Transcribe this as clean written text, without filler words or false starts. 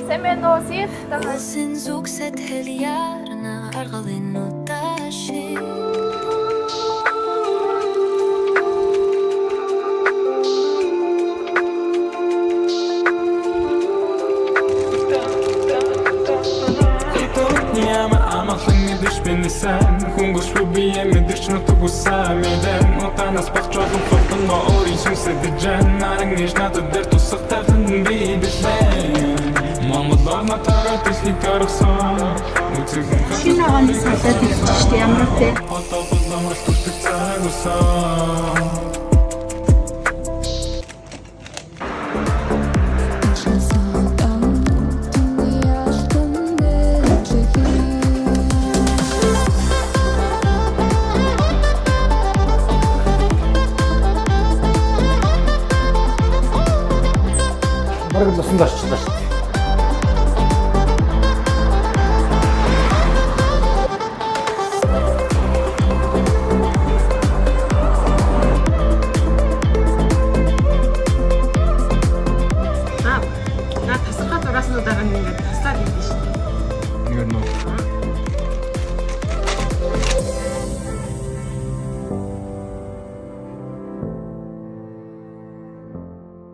Семеносит тахас Улсын зүгсэд хэл ярна аргалын удаши Амарлан мэдэж бинэсэн Хөнгөс бие мэдэрч нутаг усаа мэдэн Утанаас багч олон фотон но өөрийн сүнсэд дэжэн Наран иш надад дээр тусах тайхан би бэлэн Монгол орнотараа тэсник орсон Шинэ оны салаад ирсэн ямар те Одоо бол амралт хүртэх цаг усан Бараг лусан дорчлоо шүү дээ.